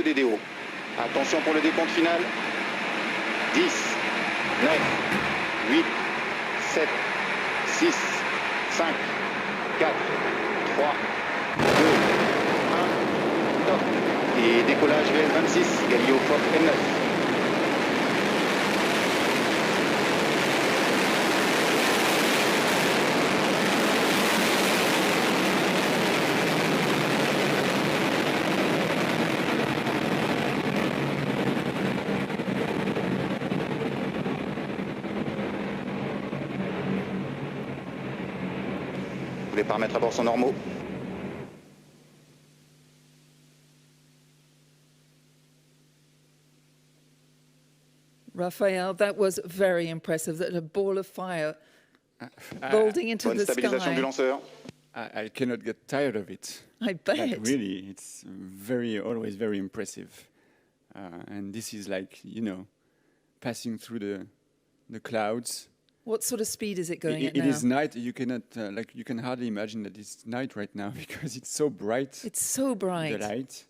DDO. Attention pour le décompte final. 10, 9, 8, 7, 6, 5, 4, 3, 2, 1, top. Et décollage VS26, Galileo FOC M9. Les paramètres à bord sont normaux. Raphael, that was very impressive. That a ball of fire bolting into Bonne the stabilisation du sky. lanceur. I cannot get tired of it. I bet. Like, really, it's always very impressive. And this is like, you know, passing through the clouds. What sort of speed is it going at now? It is night. You cannot, you can hardly imagine that it's night right now because it's so bright. It's so bright. The light.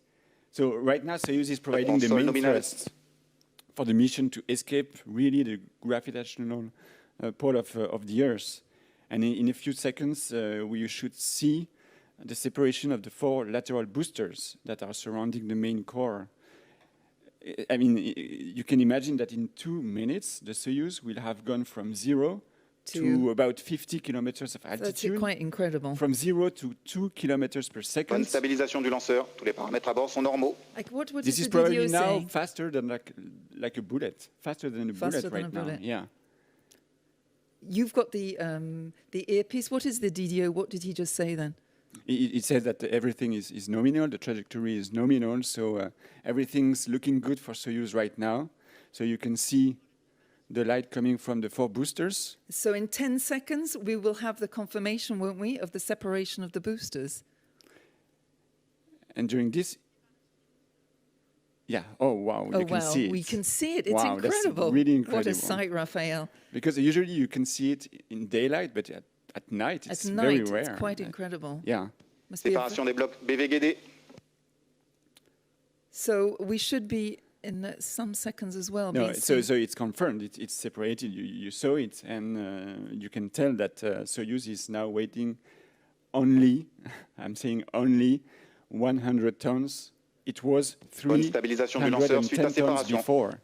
So right now, Soyuz is providing the main thrust for the mission to escape really the gravitational pull of the Earth. And in a few seconds, we should see the separation of the 4 lateral boosters that are surrounding the main core. I mean, you can imagine that in 2 minutes, the Soyuz will have gone from 0 to about 50 kilometers of altitude. That's quite incredible. From 0 to 2 kilometers per second. Bonne stabilisation du lanceur. Tous les paramètres à bord sont normaux. Like what this is probably now faster than like a bullet. Faster than a bullet right now. Yeah. You've got the earpiece. What is the DDO? What did he just say then? It says that everything is nominal, the trajectory is nominal, so everything's looking good for Soyuz right now. So you can see the light coming from the 4 boosters. So in 10 seconds, we will have the confirmation, won't we, of the separation of the boosters? And during this, yeah, oh wow, you can see it. We can see it, it's wow, incredible. That's really incredible. What a sight, Raphael. Because usually you can see it in daylight, but at night, it's very rare. It's quite incredible. Yeah. Séparation des blocs BVGD. So we should be in some seconds as well. No, so it's confirmed. It's separated. You saw it, and you can tell that Soyuz is now waiting only, I'm saying only, 100 tons. It was 310 tons before.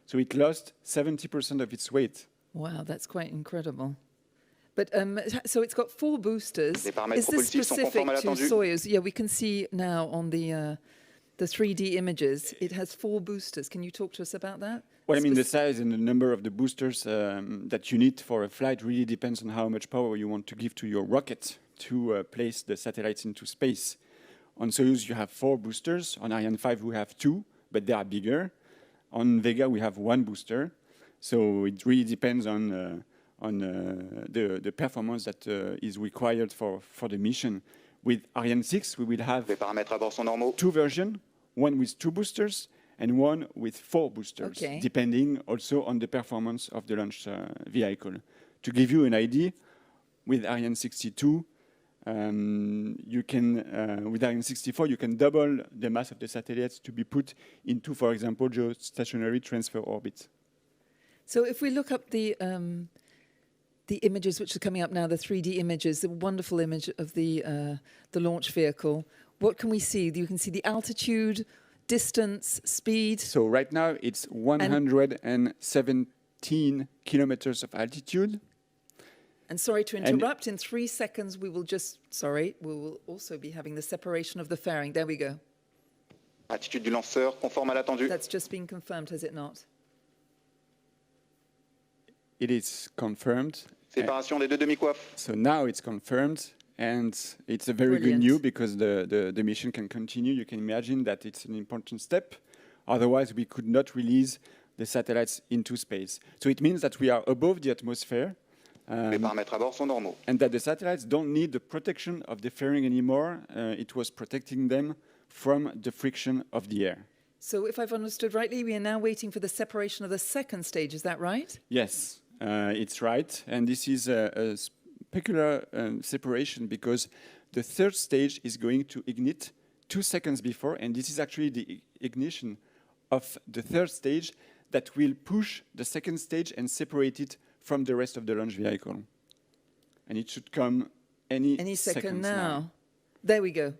So it lost 70% of its weight. Wow, that's quite incredible. But so it's got 4 boosters. Is this specific to Soyuz? Yeah, we can see now on the 3D images, it has 4 boosters. Can you talk to us about that? Well, I mean, the size and the number of the boosters that you need for a flight really depends on how much power you want to give to your rocket to place the satellites into space. On Soyuz, you have 4 boosters. On Ariane 5, we have 2, but they are bigger. On Vega, we have 1 booster. So it really depends on the performance that is required for the mission. With Ariane 6, we will have 2 versions, one with 2 boosters and one with 4 boosters, depending also on the performance of the launch vehicle. To give you an idea, with Ariane 62, you can, with Ariane 64, you can double the mass of the satellites to be put into, for example, geostationary transfer orbit. So if we look up the images which are coming up now, the 3D images, the wonderful image of the launch vehicle, what can we see? You can see the altitude, distance, speed. So right now it's 117 kilometers of altitude. And sorry to interrupt, in 3 seconds we will also be having the separation of the fairing. There we go. Attitude du lanceur, conforme à l'attendu. That's just been confirmed, has it not? It is confirmed. Séparation des 2 demi-coiffes. So now it's confirmed, and it's a very good news because the mission can continue. You can imagine that it's an important step. Otherwise, we could not release the satellites into space. So it means that we are above the atmosphere. Les paramètres à bord sont normaux. And that the satellites don't need the protection of the fairing anymore. It was protecting them from the friction of the air. So if I've understood rightly, we are now waiting for the separation of the second stage. Is that right? Yes, it's right. And this is a peculiar separation because the third stage is going to ignite 2 seconds before, and this is actually the ignition of the third stage that will push the second stage and separate it from the rest of the launch vehicle. And it should come any second seconds now. There we go.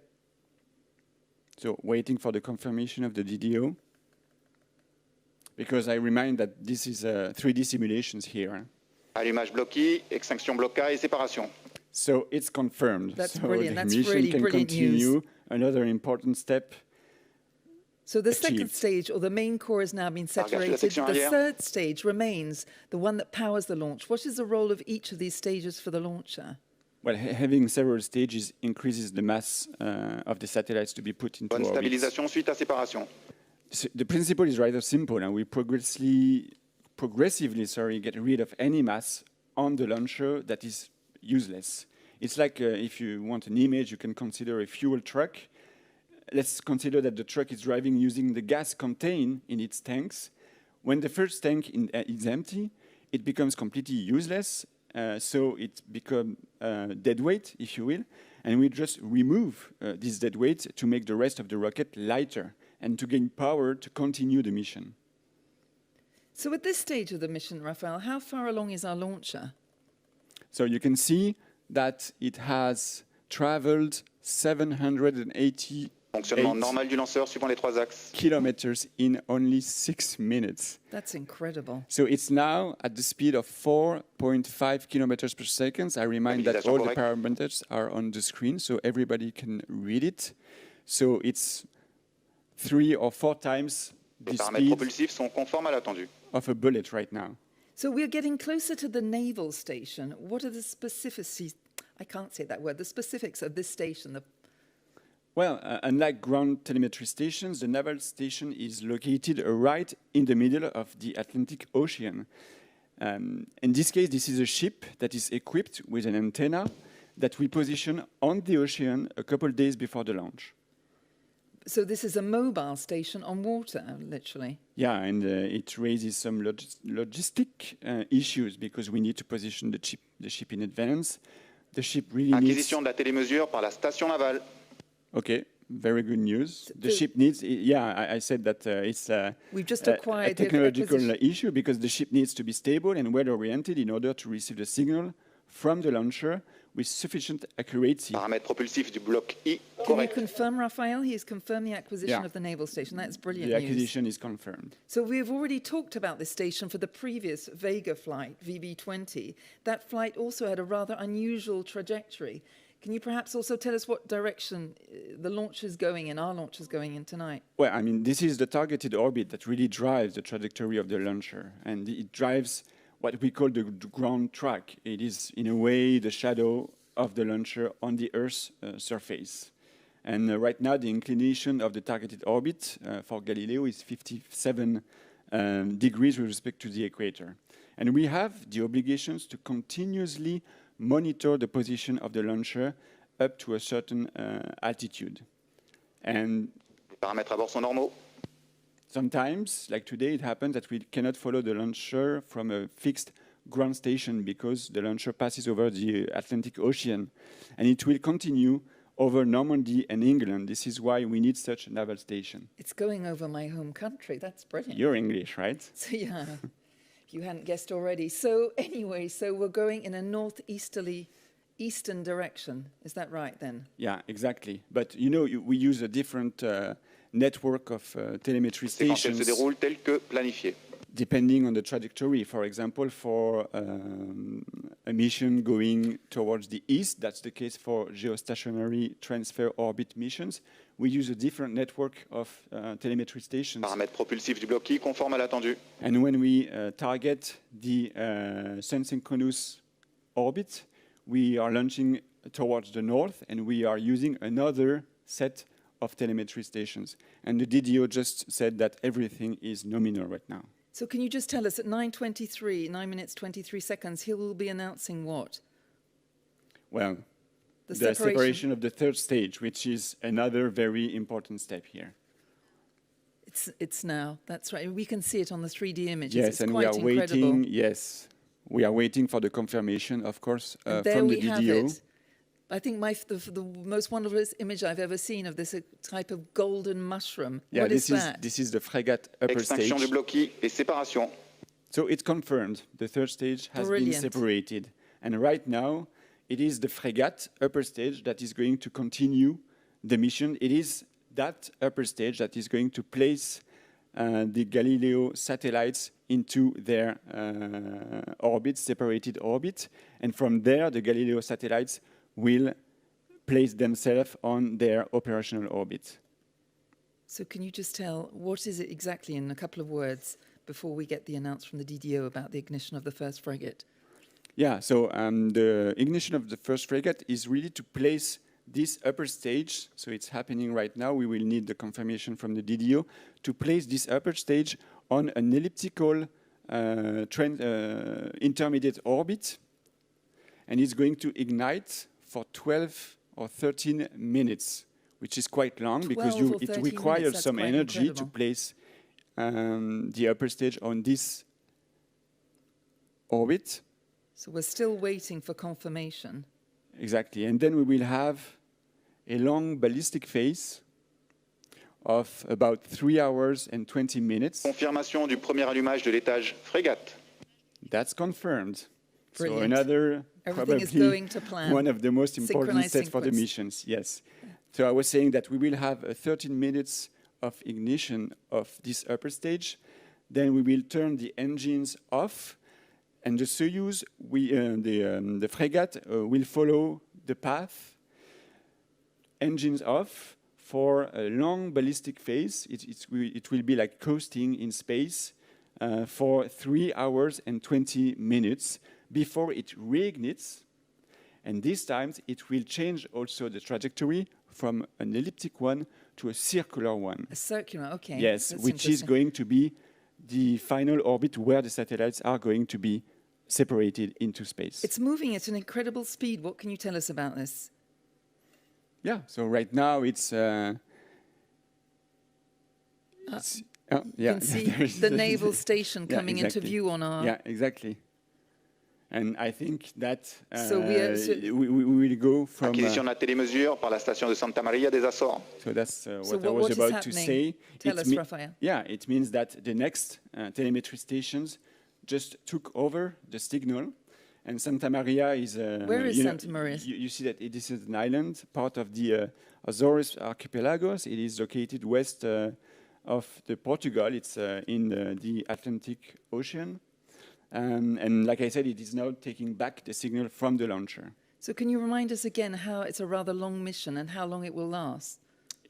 So waiting for the confirmation of the DDO. Because I remind that this is 3D simulations here. Allumage bloc I, extinction bloc A et séparation. So it's confirmed. That's so brilliant. The That's mission really can brilliant continue. news. Another important step. So the second Achieved. stage, or the main core, has now been Largage de la separated. section The arrière. third stage remains the one that powers the launch. What is the role of each of these stages for the launcher? Well, having several stages increases the mass of the satellites to be put into Bonne orbit. stabilisation suite à séparation. The principle is rather simple, and we progressively get rid of any mass on the launcher that is useless. It's like if you want an image, you can consider a fuel truck. Let's consider that the truck is driving using the gas contained in its tanks. When the first tank is empty, it becomes completely useless, so it becomes dead weight, if you will, and we just remove this dead weight to make the rest of the rocket lighter and to gain power to continue the mission. So at this stage of the mission, Raphael, how far along is our launcher? So you can see that it has traveled 780 Fonctionnement normal du lanceur suivant les 3 axes. kilometers in only 6 minutes. That's incredible. So it's now at the speed of 4.5 kilometers per second. I remind that all the parameters are on the screen, so everybody can read it. So it's 3 or 4 times the Les paramètres speed propulsifs sont conformes à l'attendu. of a bullet right now. So we're getting closer to the naval station. What are the specificities? I can't say that word. The specifics of this station. Well, unlike ground telemetry stations, the naval station is located right in the middle of the Atlantic Ocean. In this case, this is a ship that is equipped with an antenna that we position on the ocean a couple days before the launch. So this is a mobile station on water, literally. Yeah, and it raises some logistic issues because we need to position the ship in advance. The ship really needs... Acquisition de la télémesure par la station navale. Okay, very good news. The ship needs, I said that it's We've just acquired a technological issue because the ship needs to be stable and well-oriented in order to receive the signal from the launcher with sufficient accuracy. Paramètres propulsifs du bloc I, Can you correct. confirm, Raphael? He has confirmed the acquisition Yeah. of the naval station. That's brilliant The news. acquisition is confirmed. So we've already talked about this station for the previous Vega flight, VB20. That flight also had a rather unusual trajectory. Can you perhaps also tell us what direction the launch is going in, our launch is going in tonight? Well, I mean, this is the targeted orbit that really drives the trajectory of the launcher, and it drives what we call the ground track. It is, in a way, the shadow of the launcher on the Earth's surface. And right now, the inclination of the targeted orbit for Galileo is 57 degrees with respect to the equator. And we have the obligations to continuously monitor the position of the launcher up to a certain altitude. And Les paramètres à bord sont normaux. sometimes, like today, it happens that we cannot follow the launcher from a fixed ground station because the launcher passes over the Atlantic Ocean, and it will continue over Normandy and England. This is why we need such a naval station. It's going over my home country. That's brilliant. You're English, right? So yeah, if you hadn't guessed already. So anyway, so we're going in a eastern direction. Is that right then? Yeah, exactly. But you know, we use a different network of telemetry C'est quand elle se stations déroule tel que planifié. depending on the trajectory. For example, for a mission going towards the east, that's the case for geostationary transfer orbit missions, we use a different network of telemetry stations. Paramètres propulsifs du bloc I conformes à l'attendu. And when we target the sun-synchronous orbit, we are launching towards the north, and we are using another set of telemetry stations. And the DDO just said that everything is nominal right now. So can you just tell us at 9:23, 9 minutes 23 seconds, he will be announcing what? Well, The the separation of the third stage, which is another very important step here. It's now. That's right. We can see it on the 3D images. Yes, it's and we quite are incredible. waiting. Yes, we are waiting for the confirmation, of course, And there from we the have DDO. it. I think the most wonderful image I've ever seen of this type of golden mushroom. Yeah, What is this that? this is the frégate upper Extinction du stage. bloc I et séparation. So it's confirmed. The third stage has been Brilliant. separated. And right now, it is the frégate upper stage that is going to continue the mission. It is that upper stage that is going to place the Galileo satellites into their orbit, separated orbit. And from there, the Galileo satellites will place themselves on their operational orbit. So can you just tell, what is it exactly in a couple of words before we get the announcement from the DDO about the ignition of the first frigate? Yeah, so the ignition of the first frigate is really to place this upper stage, so it's happening right now, we will need the confirmation from the DDO, to place this upper stage on an elliptical intermediate orbit, and it's going to ignite for 12 or 13 minutes, which is quite long because 12 or it 13 requires minutes, that's some quite energy to incredible. place the upper stage on this orbit. So we're still waiting for confirmation. Exactly. And then we will have a long ballistic phase of about 3 hours and 20 minutes. Confirmation du premier allumage de l'étage frégate. That's confirmed. So Brilliant. another, Everything is probably going to plan. one of the most important Synchronized steps for the sequence. missions, yes. So I was saying that we will have 13 minutes of ignition of this upper stage. Then we will turn the engines off. And the Soyuz, the frégate, will follow the path, engines off, for a long ballistic phase. It will be like coasting in space for 3 hours and 20 minutes before it reignites. And this time, it will change also the trajectory from an elliptic one to a circular one. A circular, okay. Yes, That's which is interesting. going to be the final orbit where the satellites are going to be separated into space. It's moving at an incredible speed. What can you tell us about this? Yeah, so right now it's... You yeah, can see there is the naval station Yeah, coming exactly. into view on our... Yeah, exactly. And I think that So we will go from... Acquisition de la télémesure par la station de Santa Maria des Açores. so that's So what I was what is about to happening? say. Tell It us, Raphael. Yeah, it means that the next telemetry stations just took over the signal. And Santa Maria is... Where is Santa Maria? You see that it is an island, part of the Azores archipelagos. It is located west of the Portugal. It's in the Atlantic Ocean. And like I said, it is now taking back the signal from the launcher. So can you remind us again how it's a rather long mission and how long it will last?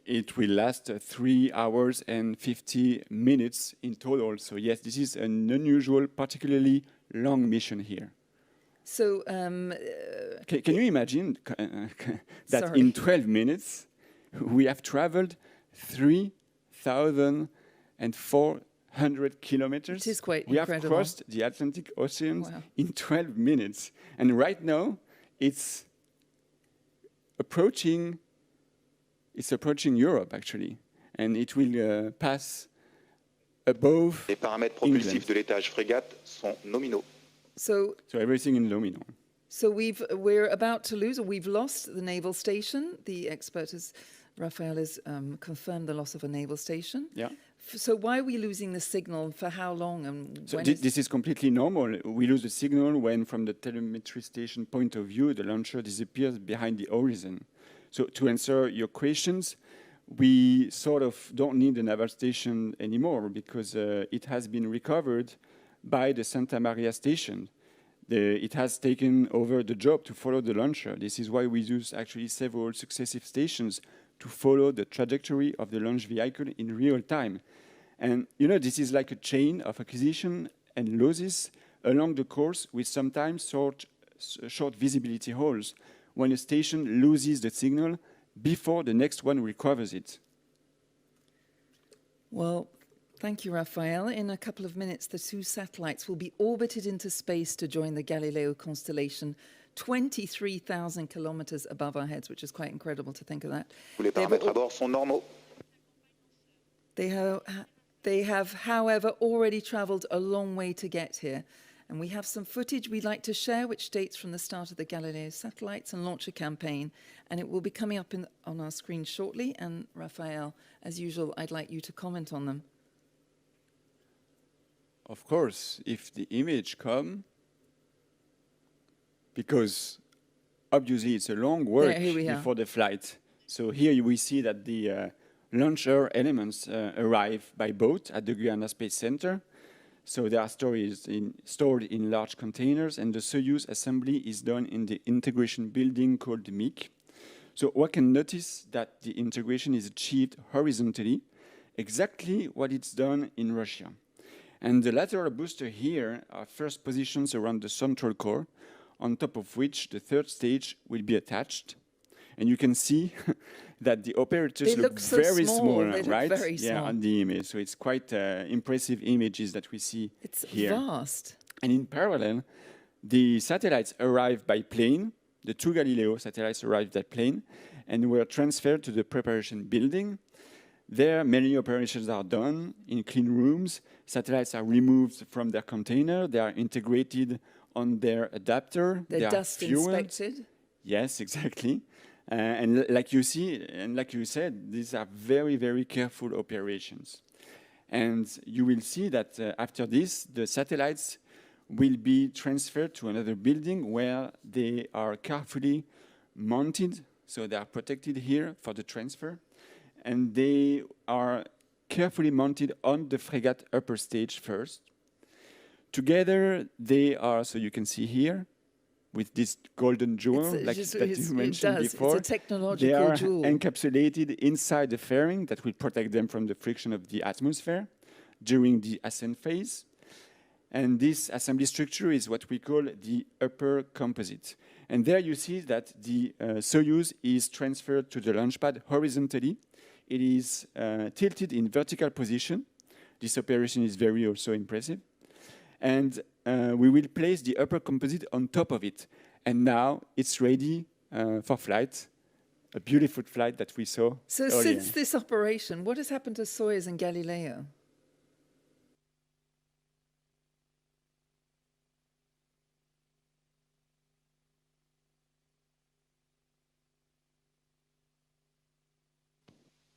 It will last 3 hours and 50 minutes in total. So yes, this is an unusual, particularly long mission here. So Can you imagine that Sorry. in 12 minutes we have traveled 3,400 kilometers? It is quite We have incredible. crossed the Atlantic Ocean Wow. in 12 minutes. And right now it's approaching Europe actually. And it will pass above Les paramètres England. propulsifs de l'étage frégate sont nominaux. so So everything in nominal. so we're about to lose, or we've lost the naval station. The expert Raphael has confirmed the loss of a naval station. Yeah. So why are we losing the signal? For how long? And So when this is completely normal. We lose the signal when, from the telemetry station point of view, the launcher disappears behind the horizon. So to answer your questions, we sort of don't need the naval station anymore because it has been recovered by the Santa Maria station. It has taken over the job to follow the launcher. This is why we use actually several successive stations to follow the trajectory of the launch vehicle in real time. And you know, this is like a chain of acquisition and losses along the course with sometimes short visibility holes when a station loses the signal before the next one recovers it. Well, thank you, Raphael. In a couple of minutes, the two satellites will be orbited into space to join the Galileo constellation, 23,000 kilometers above our heads, which is quite incredible to think of that. Tous les paramètres à bord sont normaux. They have, however, already traveled a long way to get here. And we have some footage we'd like to share, which dates from the start of the Galileo satellites and launcher campaign. And it will be coming up on our screen shortly. And Raphael, as usual, I'd like you to comment on them. Of course, if the image come, because obviously it's a long work before the flight. So here we see that the launcher elements arrive by boat at the Guyana Space Center. So they are stored in large containers, and the Soyuz assembly is done in the integration building called the MIC. So one can notice that the integration is achieved horizontally, exactly what it's done in Russia. And the lateral booster here are first positions around the central core, on top of which the third stage will be attached. And you can see that the operators look so very small, they right? Look very small. On the image. So it's quite impressive images that we see here. It's vast. And in parallel, the satellites arrived by plane. The 2 Galileo satellites arrived by plane and were transferred to the preparation building. There, many operations are done in clean rooms. Satellites are removed from their container. They are integrated on their adapter. They're dust inspected. Yes, exactly. And like you see, and like you said, these are very, very careful operations. And you will see that after this, the satellites will be transferred to another building where they are carefully mounted. So they are protected here for the transfer. And they are carefully mounted on the frigate upper stage first. Together, they are, so you can see here, with this golden jewel, that you mentioned before. It's a technological jewel. They are encapsulated inside the fairing that will protect them from the friction of the atmosphere during the ascent phase. And this assembly structure is what we call the upper composite. And there you see that the Soyuz is transferred to the launch pad horizontally. It is tilted in vertical position. This operation is very also impressive. And we will place the upper composite on top of it. And now it's ready for flight, a beautiful flight that we saw earlier. Since this operation, what has happened to Soyuz and Galileo?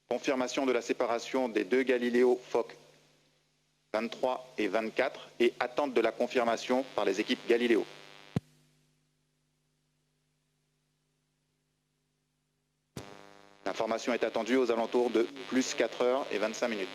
Confirmation de la séparation des 2 Galileo FOC 23 et 24 et attente de la confirmation par les équipes Galileo. L'information est attendue aux alentours de plus 4h et 25 minutes.